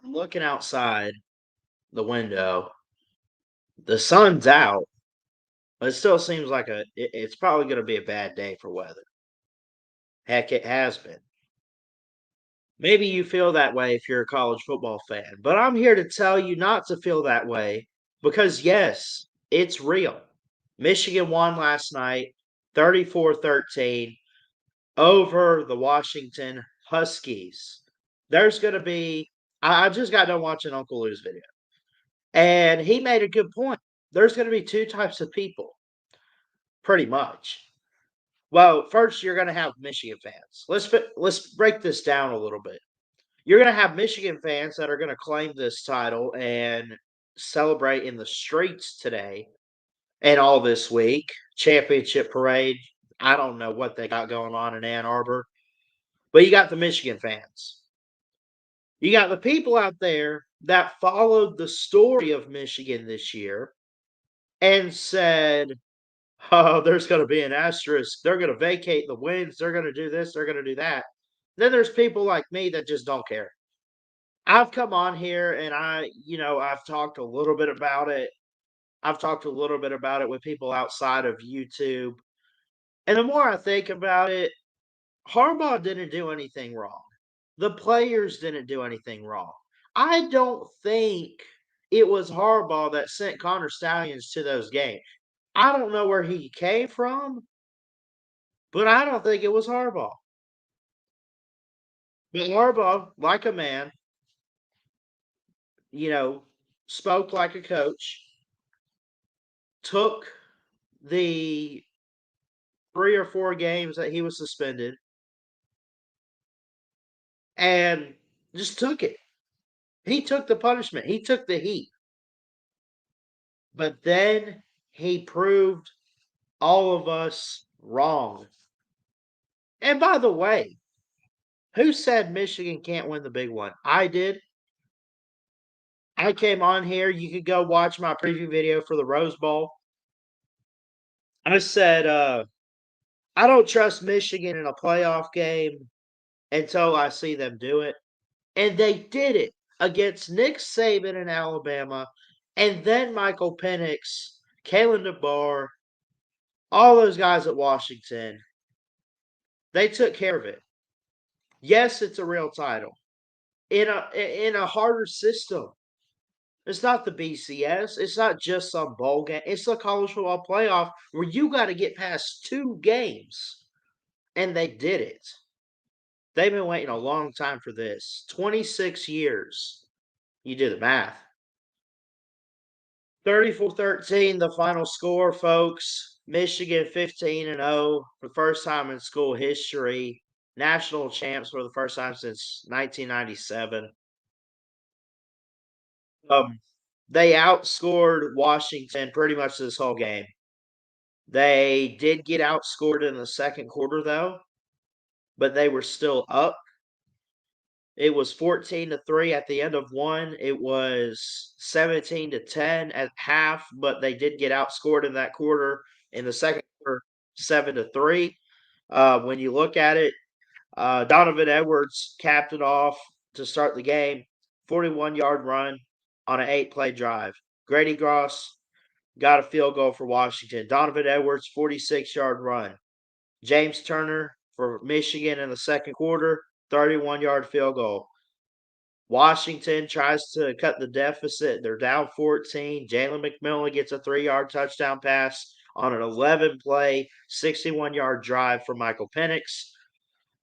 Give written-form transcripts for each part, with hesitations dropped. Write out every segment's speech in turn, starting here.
I'm looking outside the window. The sun's out, but it still seems like it's probably going to be a bad day for weather. Heck, it has been. Maybe you feel that way if you're a college football fan, but I'm here to tell you not to feel that way because, yes, it's real. Michigan won last night 34-13 over the Washington Huskies. There's going to be, I just got done watching Uncle Lou's video. And he made a good point. There's going to be two types of people, pretty much. Well, first you're going to have Michigan fans. Let's break this down a little bit. You're going to have Michigan fans that are going to claim this title and celebrate in the streets today and all this week. Championship parade. I don't know what they got going on in Ann Arbor, but you got the Michigan fans. You got the people out there that followed the story of Michigan this year and said, "Oh, there's going to be an asterisk. They're going to vacate the wins. They're going to do this. They're going to do that." Then there's people like me that just don't care. I've come on here and I've talked a little bit about it. I've talked a little bit about it with people outside of YouTube. And the more I think about it, Harbaugh didn't do anything wrong. The players didn't do anything wrong. I don't think it was Harbaugh that sent Connor Stallions to those games. I don't know where he came from, but I don't think it was Harbaugh. But Harbaugh, like a man, you know, spoke like a coach, took the 3 or 4 games that he was suspended and just took it. He took the punishment. He took the heat. But then he proved all of us wrong. And by the way, who said Michigan can't win the big one? I did. I came on here. You could go watch my preview video for the Rose Bowl. I said, I don't trust Michigan in a playoff game until I see them do it. And they did it against Nick Saban in Alabama, and then Michael Penix, Kalen DeBoer, all those guys at Washington. They took care of it. Yes, it's a real title in a harder system. It's not the BCS. It's not just some bowl game. It's the college football playoff where you got to get past 2 games, and they did it. They've been waiting a long time for this. 26 years. You do the math. 34-13, the final score, folks. Michigan 15-0 for the first time in school history. National champs for the first time since 1997. They outscored Washington pretty much this whole game. They did get outscored in the second quarter, though, but they were still up. It was 14-3 at the end of one. It was 17-10 at half, but they did get outscored in that quarter. In the second quarter, 7-3. When you look at it, Donovan Edwards capped it off to start the game. 41-yard run on an 8-play drive. Grady Gross got a field goal for Washington. Donovan Edwards, 46-yard run. James Turner for Michigan in the second quarter, 31-yard field goal. Washington tries to cut the deficit. They're down 14. Jalen McMillan gets a 3-yard touchdown pass on an 11-play, 61-yard drive for Michael Penix.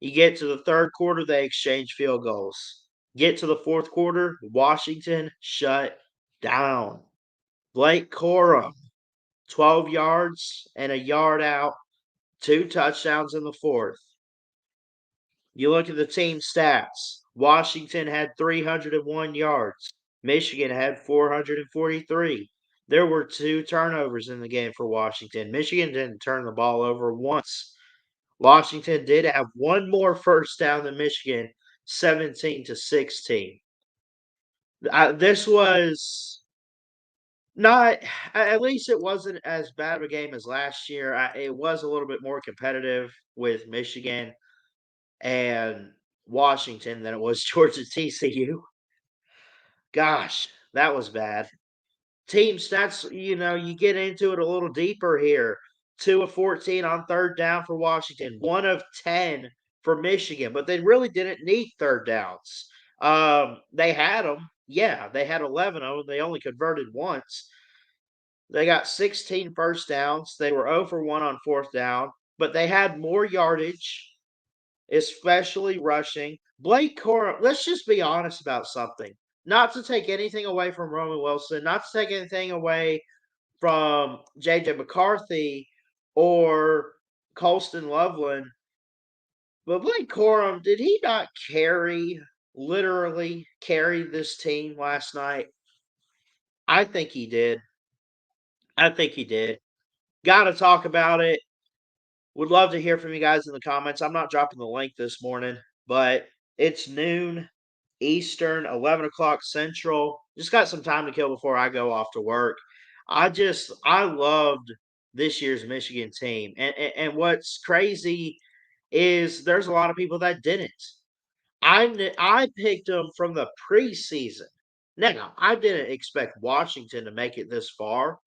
You get to the third quarter, they exchange field goals. Get to the fourth quarter, Washington shut down. Blake Corum, 12 yards and a yard out, 2 touchdowns in the fourth. You look at the team stats. Washington had 301 yards. Michigan had 443. There were 2 turnovers in the game for Washington. Michigan didn't turn the ball over once. Washington did have one more first down than Michigan, 17-16. This was not, at least it wasn't as bad of a game as last year. It was a little bit more competitive with Michigan and Washington than it was Georgia TCU. Gosh, that was bad. Team stats, you get into it a little deeper here. 2 of 14 on third down for Washington, 1 of 10 for Michigan, but they really didn't need third downs. They had them. Yeah, they had 11 of them. They only converted once. They got 16 first downs. They were 0 for 1 on fourth down, but they had more yardage, especially rushing. Blake Corum, let's just be honest about something. Not to take anything away from Roman Wilson, not to take anything away from JJ McCarthy or Colston Loveland, but Blake Corum, did he not literally carry this team last night? I think he did. I think he did. Got to talk about it. Would love to hear from you guys in the comments. I'm not dropping the link this morning, but it's noon Eastern, 11 o'clock Central. Just got some time to kill before I go off to work. I loved this year's Michigan team. And what's crazy is there's a lot of people that didn't. I picked them from the preseason. Now, I didn't expect Washington to make it this far.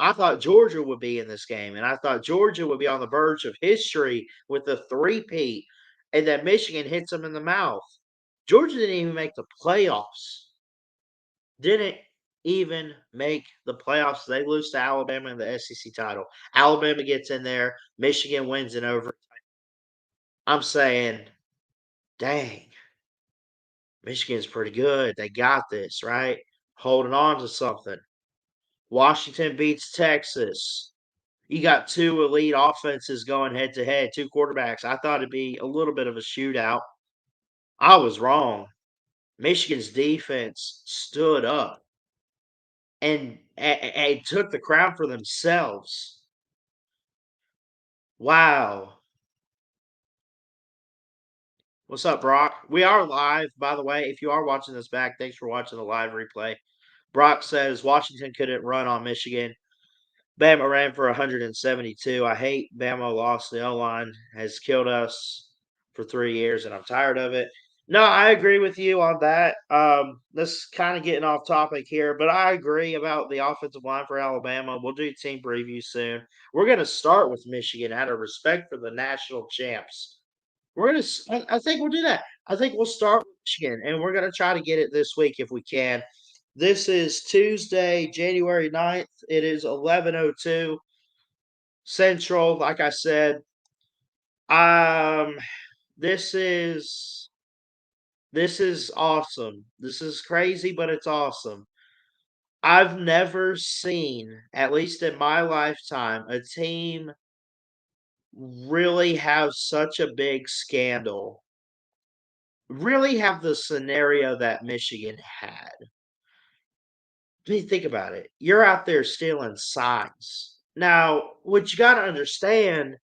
I thought Georgia would be in this game, and I thought Georgia would be on the verge of history with the three-peat, and that Michigan hits them in the mouth. Georgia didn't even make the playoffs. Didn't even make the playoffs. They lose to Alabama in the SEC title. Alabama gets in there. Michigan wins in overtime. I'm saying, dang, Michigan's pretty good. They got this, right? Holding on to something. Washington beats Texas. You got two elite offenses going head to head, two quarterbacks. I thought it'd be a little bit of a shootout. I was wrong. Michigan's defense stood up and took the crown for themselves. Wow. What's up, Brock? We are live, by the way. If you are watching this back, thanks for watching the live replay. Brock says Washington couldn't run on Michigan. Bama ran for 172. I hate Bama lost. The O-line has killed us for 3 years, and I'm tired of it. No, I agree with you on that. This kind of getting off topic here, but I agree about the offensive line for Alabama. We'll do team preview soon. We're going to start with Michigan out of respect for the national champs. I think we'll do that. I think we'll start with Michigan, and we're going to try to get it this week if we can. This is Tuesday, January 9th. It is 11:02 Central. Like I said, um, this is awesome. This is crazy, but it's awesome. I've never seen, at least in my lifetime, a team really have such a big scandal. Really have the scenario that Michigan had. I mean, think about it. You're out there stealing signs. Now, what you got to understand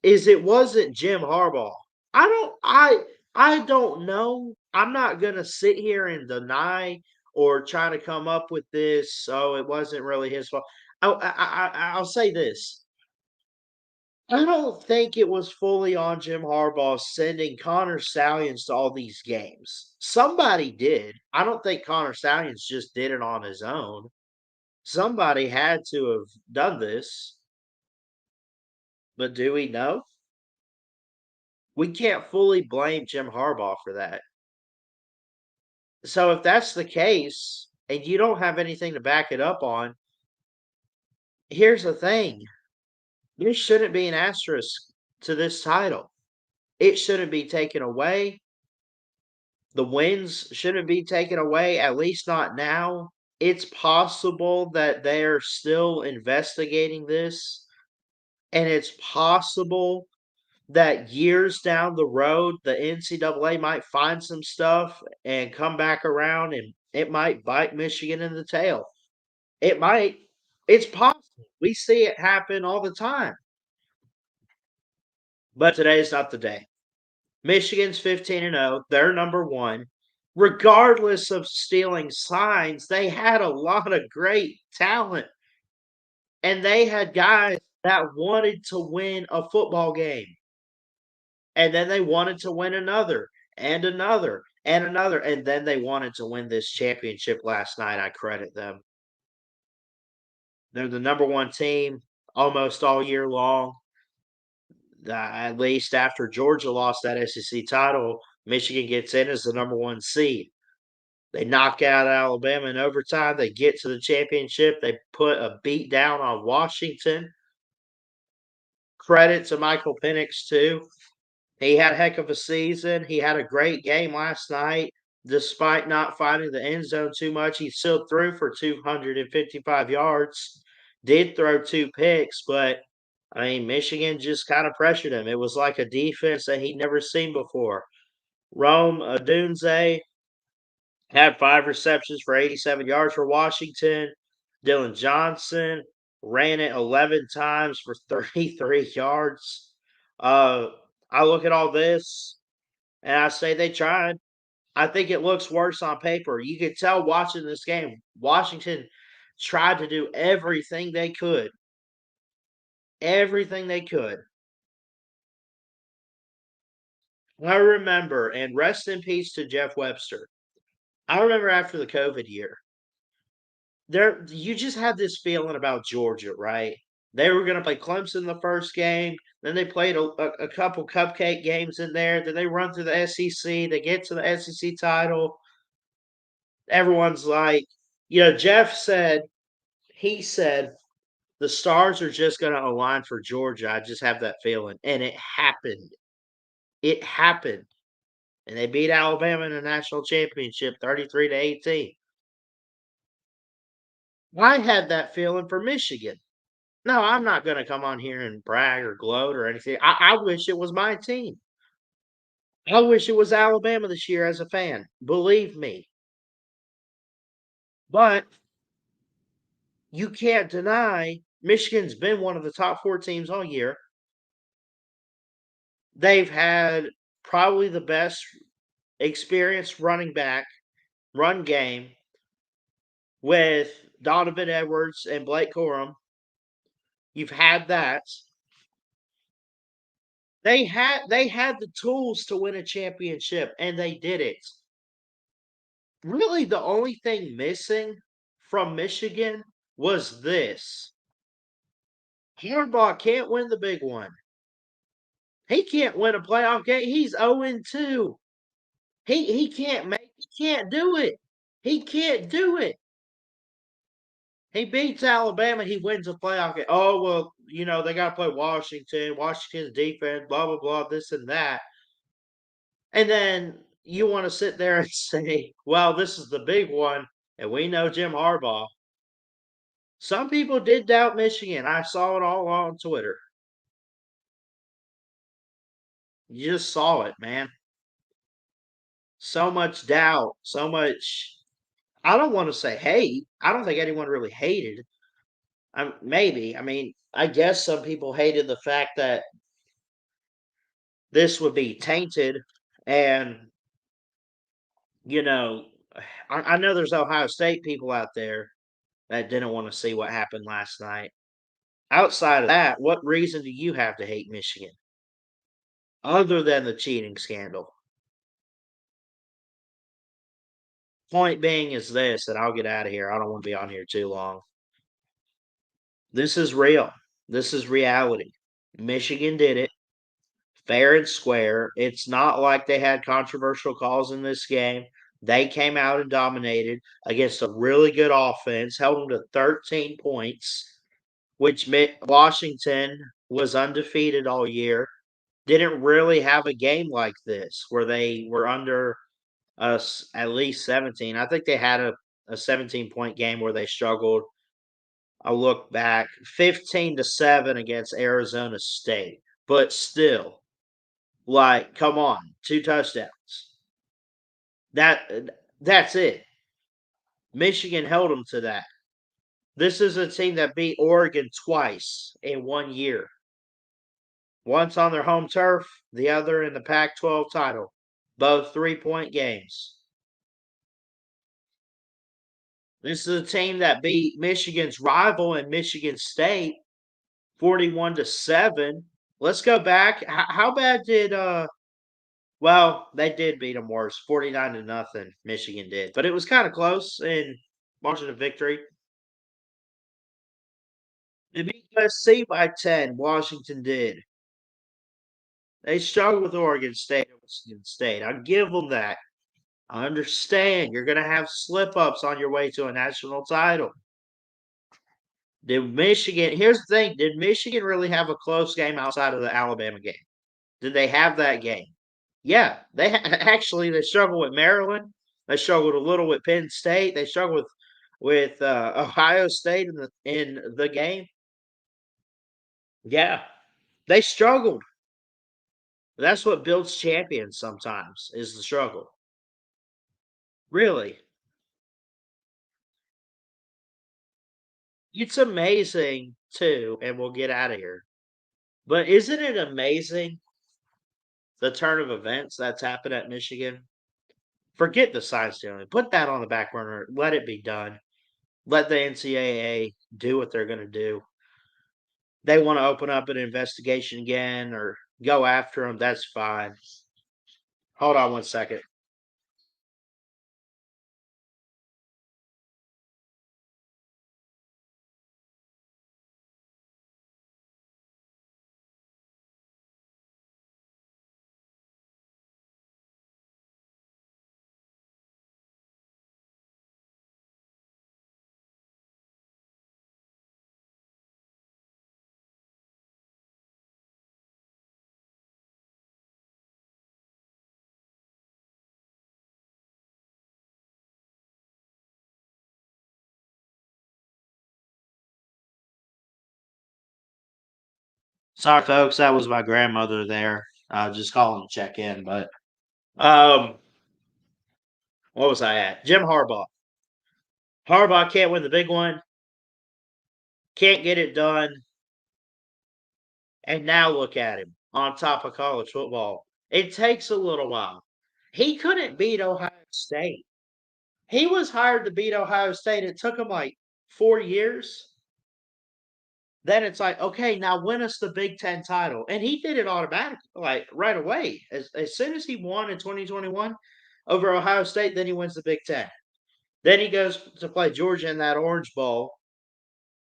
is it wasn't Jim Harbaugh. I don't know. I'm not going to sit here and deny or try to come up with this. So it wasn't really his fault. I'll say this. I don't think it was fully on Jim Harbaugh sending Connor Stallions to all these games. Somebody did. I don't think Connor Stallions just did it on his own. Somebody had to have done this. But do we know? We can't fully blame Jim Harbaugh for that. So if that's the case and you don't have anything to back it up on, here's the thing. There shouldn't be an asterisk to this title. It shouldn't be taken away. The wins shouldn't be taken away, at least not now. It's possible that they're still investigating this, and it's possible that years down the road, the NCAA might find some stuff and come back around, and it might bite Michigan in the tail. It might. It's possible. We see it happen all the time. But today is not the day. Michigan's 15-0. They're number one. Regardless of stealing signs, they had a lot of great talent. And they had guys that wanted to win a football game. And then they wanted to win another and another. And then they wanted to win this championship last night. I credit them. They're the number one team almost all year long. At least after Georgia lost that SEC title, Michigan gets in as the number one seed. They knock out Alabama in overtime. They get to the championship. They put a beat down on Washington. Credit to Michael Penix, too. He had a heck of a season. He had a great game last night. Despite not finding the end zone too much, he still threw for 255 yards. Did throw 2 picks, but I mean, Michigan just kind of pressured him. It was like a defense that he'd never seen before. Rome Odunze had 5 receptions for 87 yards for Washington. Dylan Johnson ran it 11 times for 33 yards. I look at all this and I say they tried. I think it looks worse on paper. You could tell watching this game, Washington tried to do everything they could. Everything they could. I remember, and rest in peace to Jeff Webster. I remember after the COVID year, you just had this feeling about Georgia, right? They were going to play Clemson the first game. Then they played a couple cupcake games in there. Then they run through the SEC. They get to the SEC title. Everyone's like, Jeff said, he said, the stars are just going to align for Georgia. I just have that feeling. And it happened. It happened. And they beat Alabama in the national championship 33-18. I had that feeling for Michigan. No, I'm not going to come on here and brag or gloat or anything. I wish it was my team. I wish it was Alabama this year as a fan. Believe me. But you can't deny Michigan's been one of the top 4 teams all year. They've had probably the best experienced running back run game with Donovan Edwards and Blake Corum. You've had that. They had the tools to win a championship, and they did it. Really, the only thing missing from Michigan was this. Harbaugh can't win the big one. He can't win a playoff game. He's 0-2. He can't do it. He can't do it. He beats Alabama, he wins a playoff game. Oh, well, they got to play Washington, Washington's defense, blah, blah, blah, this and that. And then you want to sit there and say, well, this is the big one, and we know Jim Harbaugh. Some people did doubt Michigan. I saw it all on Twitter. You just saw it, man. So much doubt, so much. I don't want to say hate. I don't think anyone really hated. Maybe. I mean, I guess some people hated the fact that this would be tainted. And, I know there's Ohio State people out there that didn't want to see what happened last night. Outside of that, what reason do you have to hate Michigan other than the cheating scandal? Point being is this, and I'll get out of here. I don't want to be on here too long. This is real. This is reality. Michigan did it fair and square. It's not like they had controversial calls in this game. They came out and dominated against a really good offense, held them to 13 points, which Washington was undefeated all year. Didn't really have a game like this where they were under us at least 17. I think they had a 17-point game where they struggled. I look back 15-7 against Arizona State, but still, like, come on, 2 touchdowns. That's it. Michigan held them to that. This is a team that beat Oregon twice in 1 year. Once on their home turf, the other in the Pac-12 title. Both 3-point games. This is a team that beat Michigan's rival in Michigan State 41-7. Let's go back. How bad did Well, they did beat them worse, 49 to nothing. Michigan did, but it was kind of close in margin of victory. They beat USC by 10. Washington did. They struggled with Oregon State and Michigan State. I give them that. I understand you're going to have slip ups on your way to a national title. Did Michigan? Here's the thing: did Michigan really have a close game outside of the Alabama game? Did they have that game? Yeah, they actually they struggled with Maryland. They struggled a little with Penn State. They struggled with Ohio State in the game. Yeah, they struggled. That's what builds champions. Sometimes is the struggle. Really, it's amazing too. And we'll get out of here. But isn't it amazing the turn of events that's happened at Michigan? Forget the side stealing. Put that on the back burner. Let it be done. Let the NCAA do what they're going to do. They want to open up an investigation again or go after them. That's fine. Hold on one second. Sorry, folks. That was my grandmother there. Just calling to check in. But um, what was I at? Jim Harbaugh. Harbaugh can't win the big one. Can't get it done. And now look at him on top of college football. It takes a little while. He couldn't beat Ohio State. He was hired to beat Ohio State. It took him like 4 years. Then it's like, okay, now win us the Big Ten title. And he did it automatically, like right away. As soon as he won in 2021 over Ohio State, then he wins the Big Ten. Then he goes to play Georgia in that Orange Bowl,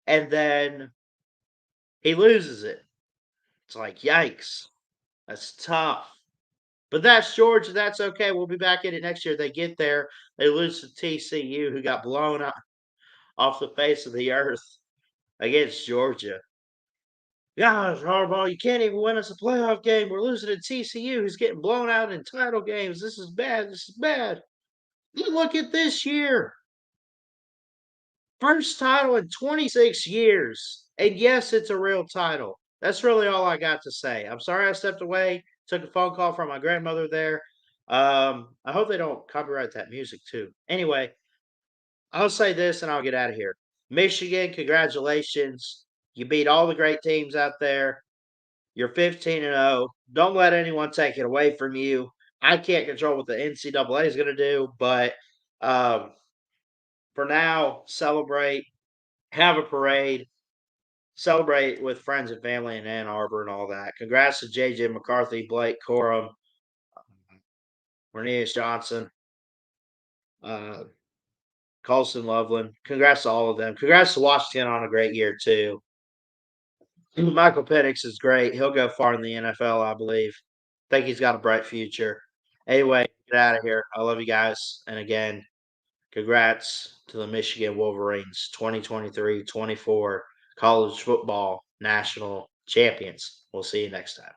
and then he loses it. It's like, yikes. That's tough. But that's Georgia. That's okay. We'll be back in it next year. They get there. They lose to TCU, who got blown up off the face of the earth against Georgia. Gosh, Harbaugh, you can't even win us a playoff game. We're losing to TCU, who's getting blown out in title games. This is bad. This is bad. You look at this year. First title in 26 years. And yes, it's a real title. That's really all I got to say. I'm sorry I stepped away. Took a phone call from my grandmother there. I hope they don't copyright that music too. Anyway, I'll say this and I'll get out of here. Michigan, congratulations. You beat all the great teams out there. You're 15-0. Don't let anyone take it away from you. I can't control what the NCAA is going to do, but um, for now, celebrate, have a parade, celebrate with friends and family in Ann Arbor and all that. Congrats to JJ McCarthy, Blake Corum, Cornelius Johnson, uh, Colson Loveland. Congrats to all of them. Congrats to Washington on a great year, too. Michael Penix is great. He'll go far in the NFL, I believe. Think he's got a bright future. Anyway, get out of here. I love you guys. And again, congrats to the Michigan Wolverines 2023-24 college football national champions. We'll see you next time.